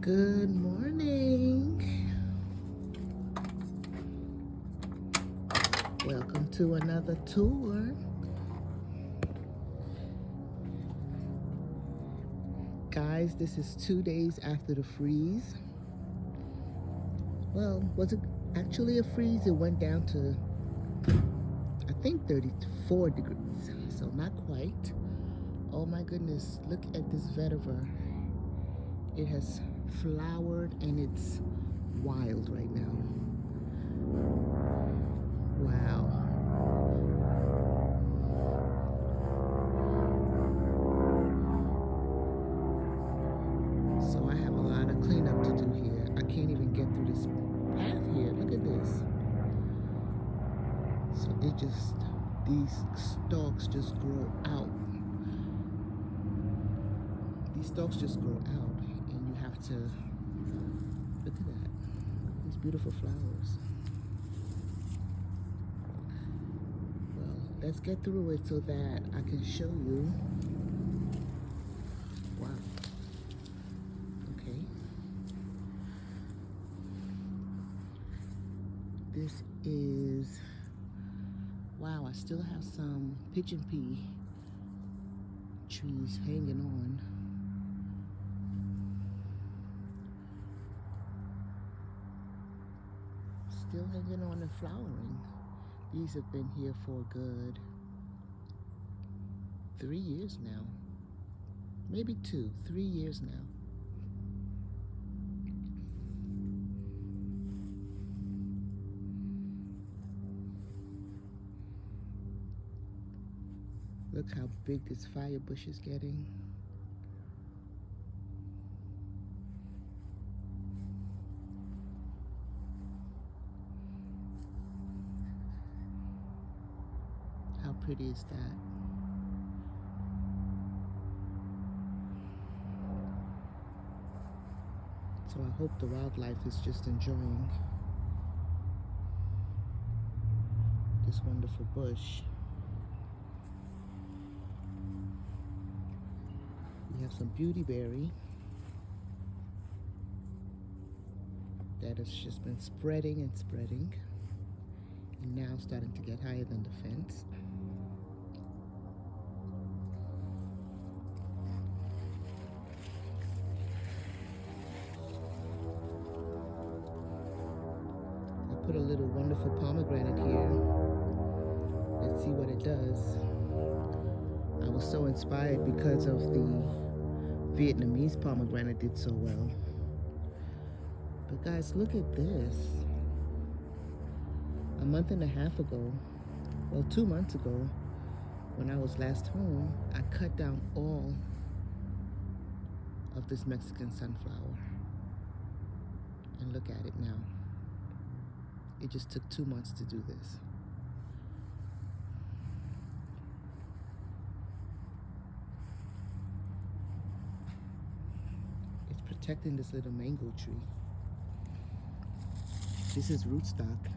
Good morning. Welcome to another tour. Guys, this is 2 days after the freeze. Well, was it actually a freeze? It went down to, I think, 34 degrees, so not quite. Oh my goodness, look at this vetiver. It has flowered and it's wild right now. Wow. So I have a lot of cleanup to do here. I can't even get through this path here. Look at this. So these stalks just grow out. These stalks just grow out and you have to, look at that. These beautiful flowers. Well, let's get through it so that I can show you. Wow. Okay. This is, wow, I still have some pigeon pea trees hanging on. Still hanging on and flowering. These have been here for a good 3 years now. Maybe 3 years now. Look how big this fire bush is getting. How pretty is that? So I hope the wildlife is just enjoying this wonderful bush. We have some beautyberry that has just been spreading and spreading, and now starting to get higher than the fence. I put a little wonderful pomegranate here. Let's see what it does. I was so inspired because of the Vietnamese pomegranate did so well. But guys, look at this. A month and a half ago, well, 2 months ago, when I was last home, I cut down all of this Mexican sunflower. And look at it now. It just took 2 months to do this. It's protecting this little mango tree. This is rootstock.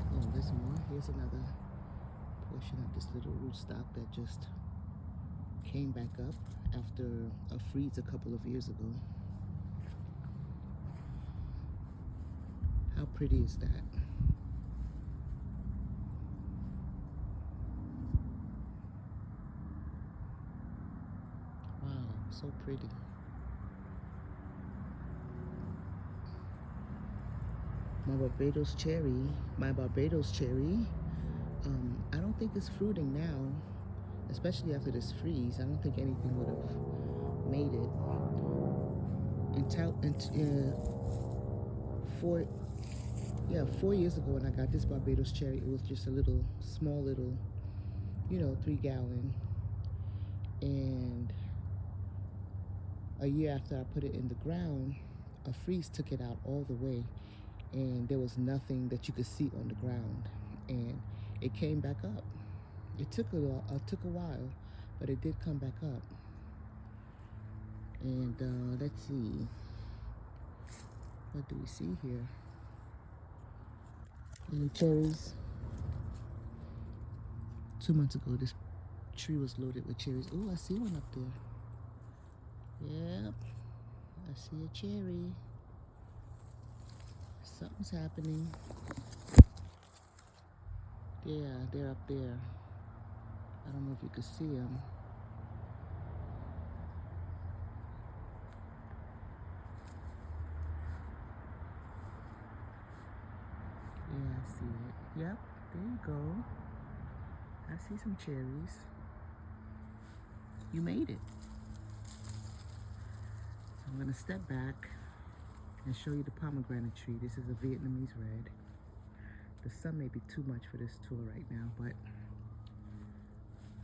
Oh, there's more. Here's another portion of this little rootstock that just came back up after a freeze a couple of years ago. How pretty is that? Wow, so pretty. My Barbados cherry, I don't think it's fruiting now, especially after this freeze. I don't think anything would have made it. Until 4 years ago when I got this Barbados cherry, it was just a little, small little, 3-gallon. And a year after I put it in the ground, a freeze took it out all the way. And there was nothing that you could see on the ground. And it came back up. It took a while, but it did come back up. And let's see. What do we see here? Little cherries. 2 months ago, this tree was loaded with cherries. Oh, I see one up there. Yep, I see a cherry. Something's happening. Yeah, they're up there. I don't know if you can see them. Yeah, I see it. Yep, there you go. I see some cherries. You made it. So I'm gonna step back and show you the pomegranate tree. This is a Vietnamese red. The sun may be too much for this tour right now, but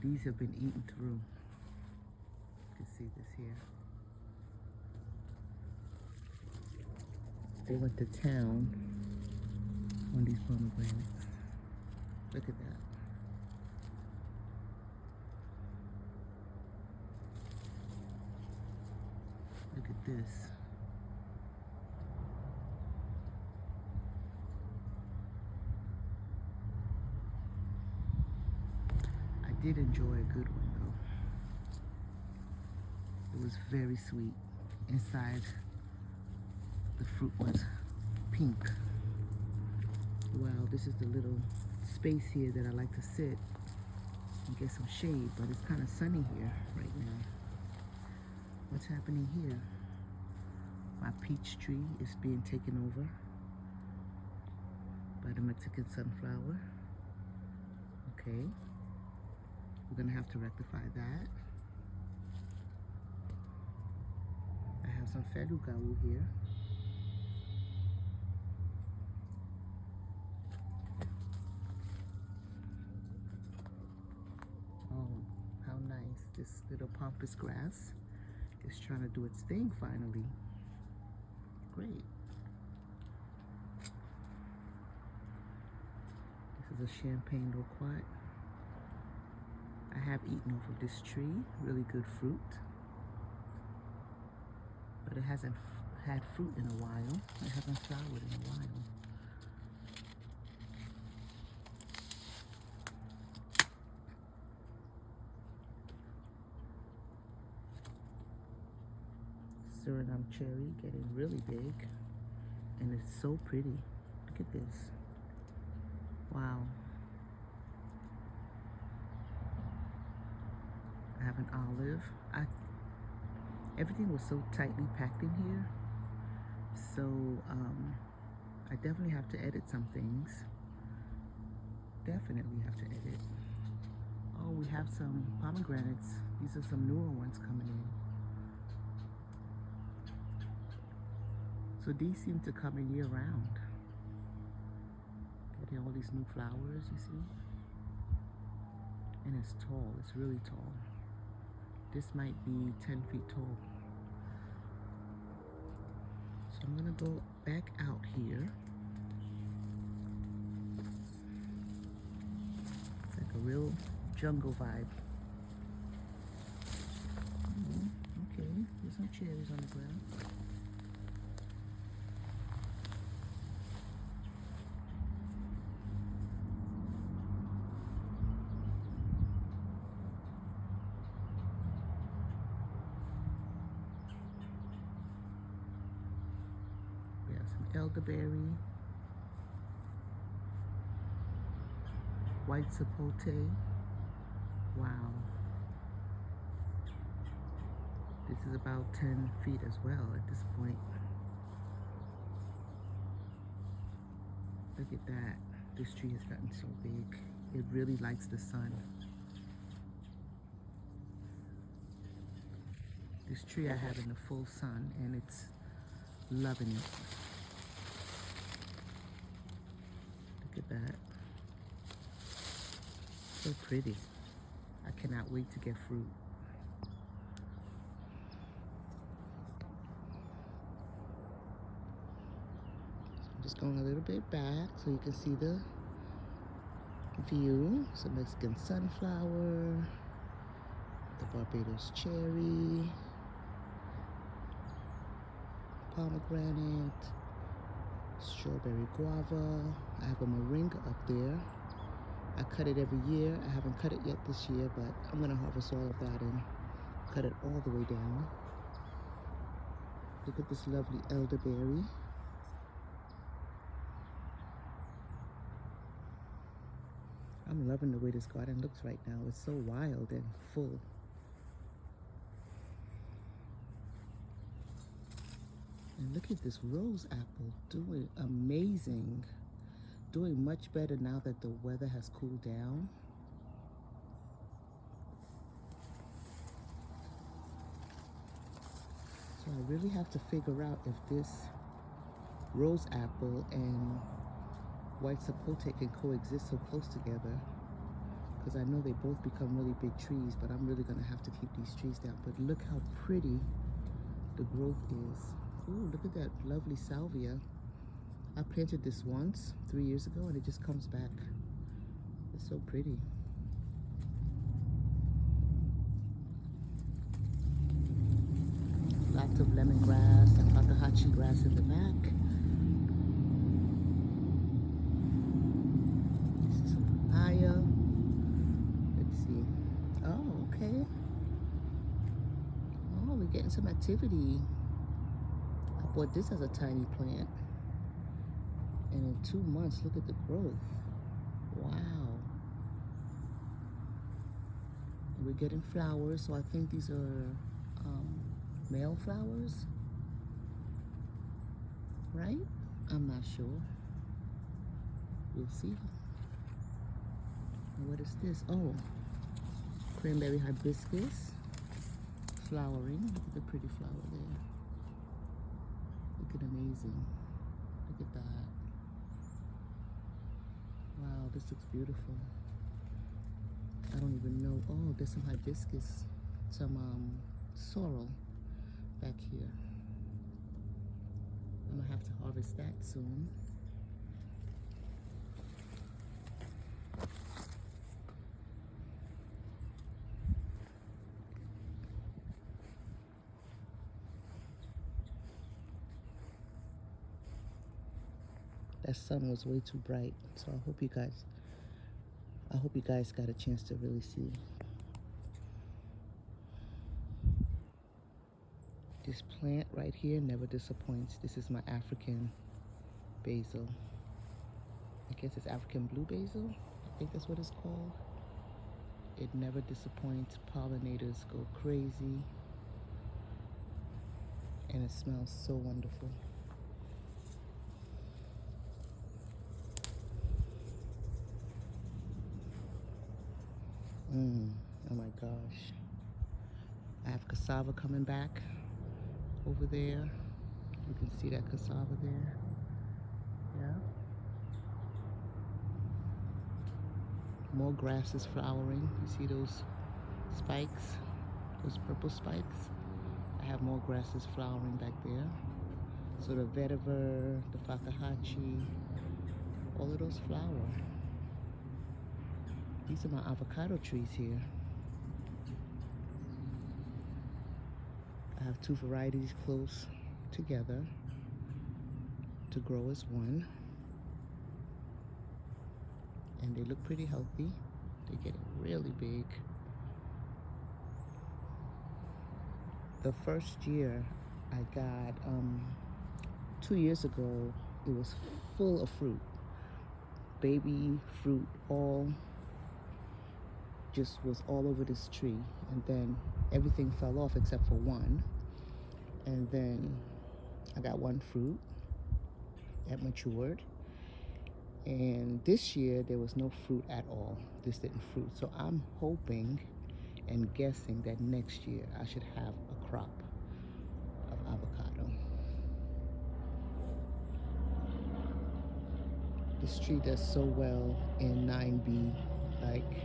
these have been eaten through. You can see this here. They went to town on these pomegranates. Look at that. Look at this. I did enjoy a good one though. It was very sweet. Inside, the fruit was pink. Wow, this is the little space here that I like to sit and get some shade, but it's kind of sunny here right now. What's happening here? My peach tree is being taken over by the Mexican sunflower. Okay, we're gonna have to rectify that. I have some Felugau here. Oh, how nice. This little pampas grass is trying to do its thing finally. Great. This is a champagne loquat. I have eaten off of this tree, really good fruit. But it hasn't had fruit in a while. It hasn't flowered in a while. Suriname cherry getting really big, and it's so pretty. Look at this. Wow. I have an olive. Everything was so tightly packed in here, so I definitely have to edit some things. Definitely have to edit. Oh, we have some pomegranates. These are some newer ones coming in. So these seem to come in year round. Getting all these new flowers, you see? And it's tall, it's really tall. This might be 10 feet tall. So I'm gonna go back out here. It's like a real jungle vibe. Okay, there's some cherries on the ground. Elderberry, white sapote. Wow. This is about 10 feet as well at this point. Look at that. This tree has gotten so big. It really likes the sun. This tree I have in the full sun and it's loving it. Look at that. So pretty. I cannot wait to get fruit. I'm just going a little bit back so you can see the view. Some Mexican sunflower, the Barbados cherry, pomegranate, strawberry guava. I have a moringa up there. I cut it every year. I haven't cut it yet this year, but I'm gonna harvest all of that and cut it all the way down. Look at this lovely elderberry. I'm loving the way this garden looks right now. It's so wild and full. And look at this rose apple doing amazing. Doing much better now that the weather has cooled down. So I really have to figure out if this rose apple and white sapote can coexist so close together, because I know they both become really big trees, but I'm really gonna have to keep these trees down. But look how pretty the growth is. Ooh, look at that lovely salvia. I planted this once 3 years ago and it just comes back. It's so pretty. Lots of lemongrass and takahachi grass in the back. This is some papaya. Let's see. Oh, okay. Oh, we're getting some activity. I bought this as a tiny plant. And in 2 months, look at the growth. Wow. And we're getting flowers, so I think these are male flowers, right? I'm not sure. We'll see. And what is this? Oh, cranberry hibiscus flowering. Look at the pretty flower there. Looking amazing. Look at that. Wow, this looks beautiful. I don't even know. Oh, there's some hibiscus, some sorrel back here. I'm gonna have to harvest that soon. That sun was way too bright, so I hope you guys got a chance to really see. This plant right here never disappoints. This is my African basil. I guess it's African blue basil. I think that's what it's called. It never disappoints. Pollinators go crazy. And it smells so wonderful. Oh my gosh. I have cassava coming back over there. You can see that cassava there. Yeah. More grass is flowering. You see those spikes? Those purple spikes? I have more grasses flowering back there. So the vetiver, the fakahachi, all of those flower. These are my avocado trees here. I have 2 varieties close together to grow as one. And they look pretty healthy. They're getting really big. The first year I got, 2 years ago, it was full of fruit. Baby fruit, all just was all over this tree. And then everything fell off except for one. And then I got one fruit that matured. And this year there was no fruit at all. This didn't fruit. So I'm hoping and guessing that next year I should have a crop of avocado. This tree does so well in 9B. Like,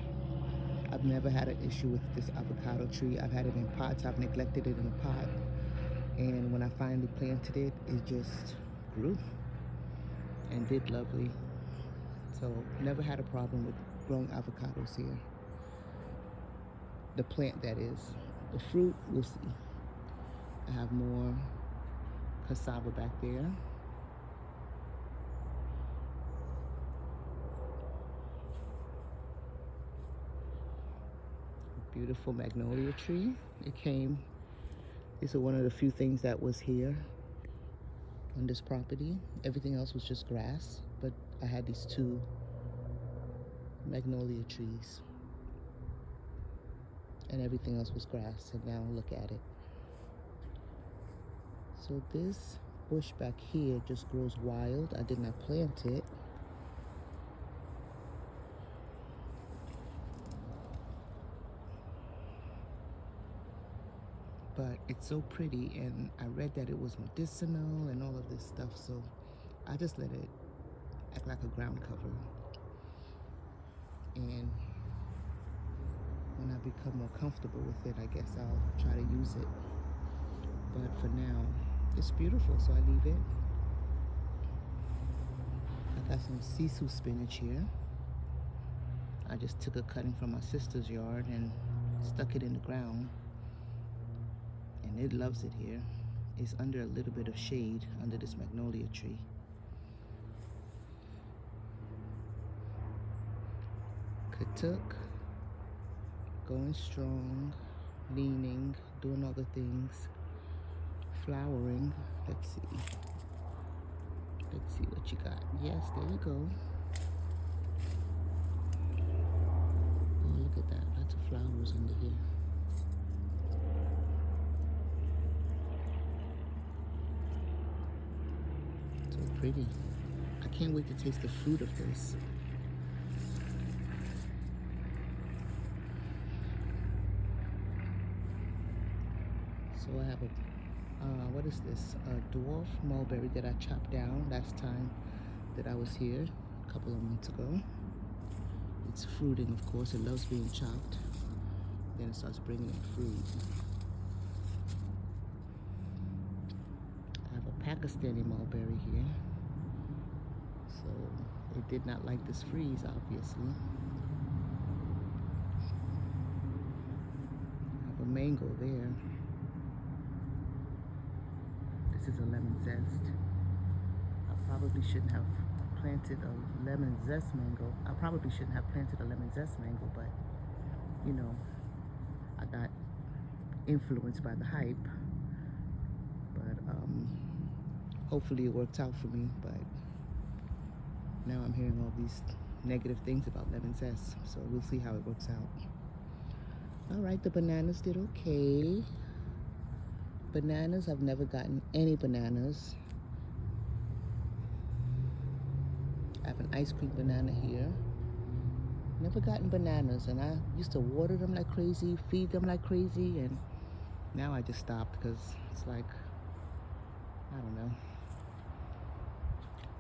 I've never had an issue with this avocado tree. I've had it in pots. I've neglected it in a pot. And when I finally planted it, it just grew and did lovely. So never had a problem with growing avocados here. The plant, that is. The fruit, we'll see. I have more cassava back there. Beautiful magnolia tree. These are one of the few things that was here on this property. Everything else was just grass, but I had these two magnolia trees. And everything else was grass, and now look at it. So this bush back here just grows wild. I did not plant it. But it's so pretty, and I read that it was medicinal and all of this stuff, so I just let it act like a ground cover. And when I become more comfortable with it, I guess I'll try to use it. But for now, it's beautiful, so I leave it. I got some sisu spinach here. I just took a cutting from my sister's yard and stuck it in the ground. And it loves it here. It's under a little bit of shade under this magnolia tree. Katuk, going strong, leaning, doing all the things, flowering. Let's see what you got. Yes, there you go. Oh, look at that, lots of flowers under here. So pretty. I can't wait to taste the fruit of this. So I have what is this? A dwarf mulberry that I chopped down last time that I was here a couple of months ago. It's fruiting, of course. It loves being chopped. Then it starts bringing in fruit. I have a Pakistani mulberry here. So it did not like this freeze, obviously. I have a mango there. This is a lemon zest. I probably shouldn't have planted a lemon zest mango. I probably shouldn't have planted a lemon zest mango, but you know, I got influenced by the hype. But hopefully it worked out for me. But now I'm hearing all these negative things about lemon zest, so we'll see how it works out. All right, the bananas did okay. Bananas, I've never gotten any bananas. I have an ice cream banana here. Never gotten bananas, and I used to water them like crazy, feed them like crazy, and now I just stopped because it's like, I don't know.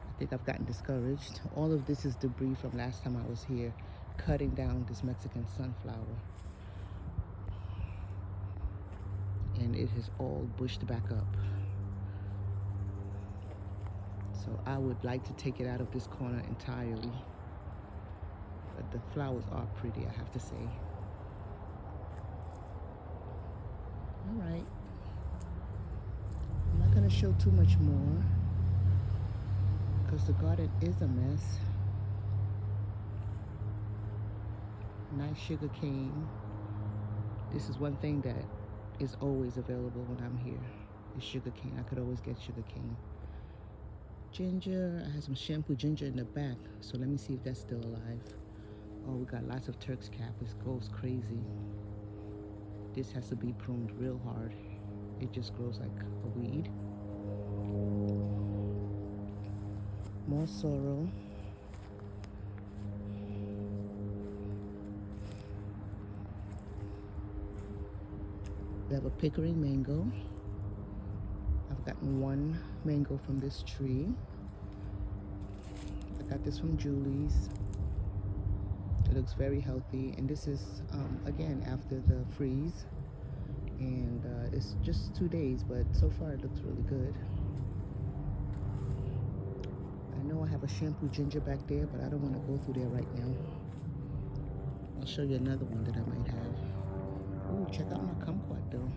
I think I've gotten discouraged. All of this is debris from last time I was here, cutting down this Mexican sunflower. And it has all bushed back up. So I would like to take it out of this corner entirely. But the flowers are pretty, I have to say. All right. I'm not gonna show too much more because the garden is a mess. Nice sugar cane. This is one thing that is always available when I'm here, is sugar cane. I could always get sugar cane. Ginger, I have some shampoo ginger in the back, so let me see if that's still alive. Oh, we got lots of Turk's cap. It goes crazy. This has to be pruned real hard. It just grows like a weed. More sorrel. We have a Pickering mango. I've gotten one mango from this tree. I got this from Julie's. It looks very healthy, and this is again after the freeze, and it's just 2 days, but so far it looks really good. I know I have a shampoo ginger back there, but I don't want to go through there right now. I'll show you another one that I might have. Ooh, check out my kumquat though.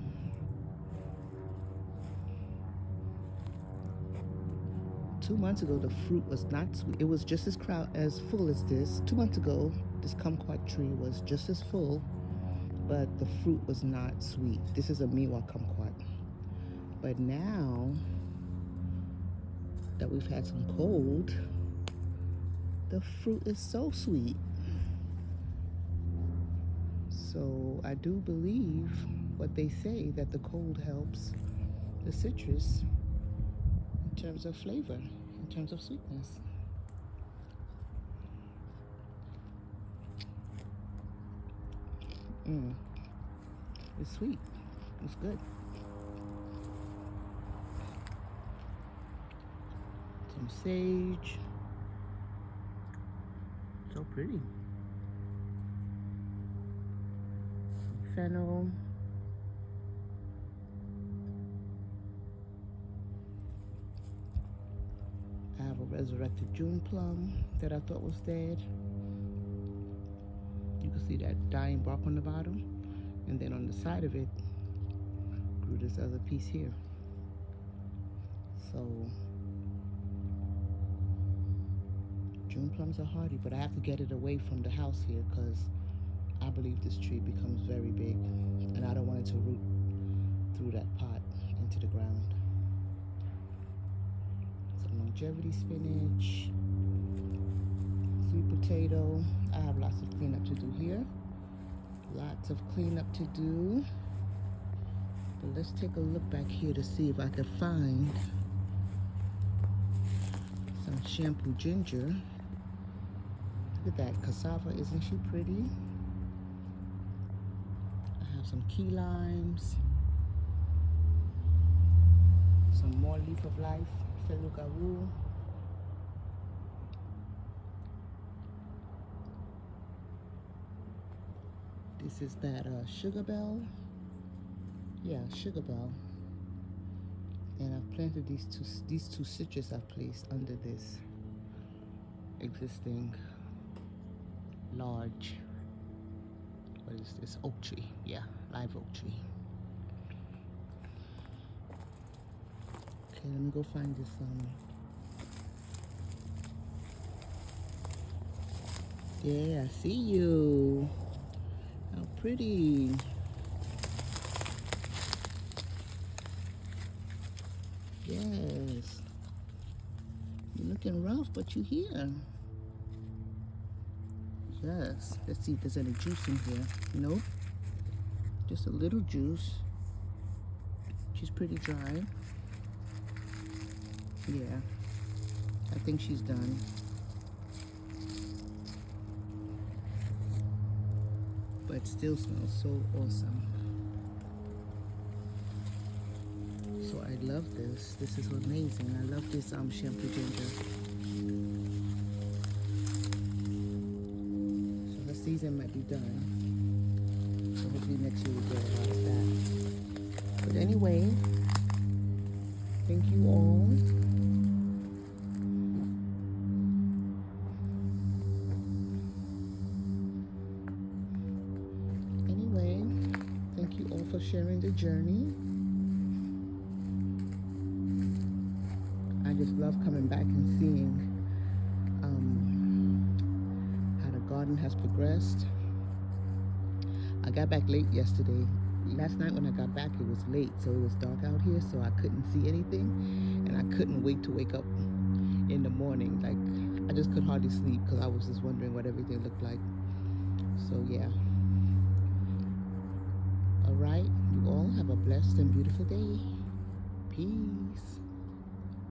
Two months ago, the fruit was not sweet. It was just as full as this. 2 months ago, this kumquat tree was just as full, but the fruit was not sweet. This is a Miwa kumquat. But now that we've had some cold, the fruit is so sweet. So I do believe what they say, that the cold helps the citrus in terms of flavor, in terms of sweetness. It's sweet. It's good. Some sage. So pretty. Fennel. I have a resurrected June plum that I thought was dead. You can see that dying bark on the bottom, and then on the side of it grew this other piece here. So June plums are hardy, but I have to get it away from the house here because I believe this tree becomes very big, and I don't want it to root through that pot into the ground. Some longevity spinach, sweet potato. I have lots of cleanup to do here. Lots of cleanup to do. But let's take a look back here to see if I can find some shampoo ginger. Look at that cassava, isn't she pretty? I have some key limes, some more leaf of life, felugawu. This is that sugar bell. Yeah, sugar bell. And I've planted these two citrus I've placed under this existing large, what is this, oak tree? Yeah, live oak tree. Okay, let me go find this yeah, I see you. How pretty. Yes. You're looking rough, but you're here. Yes. Let's see if there's any juice in here. Nope. Just a little juice. She's pretty dry. Yeah. I think she's done. But it still smells so awesome. So I love this. This is amazing. I love this shampoo ginger. So the season might be done. So hopefully next year we'll get a lot of that. But anyway, thank you all. Anyway, thank you all for sharing the journey. I just love coming back and seeing how the garden has progressed. I got back late yesterday. Last night when I got back, it was late, so it was dark out here, so I couldn't see anything, and I couldn't wait to wake up in the morning. Like, I just could hardly sleep because I was just wondering what everything looked like. So yeah. All right, you all have a blessed and beautiful day. Peace.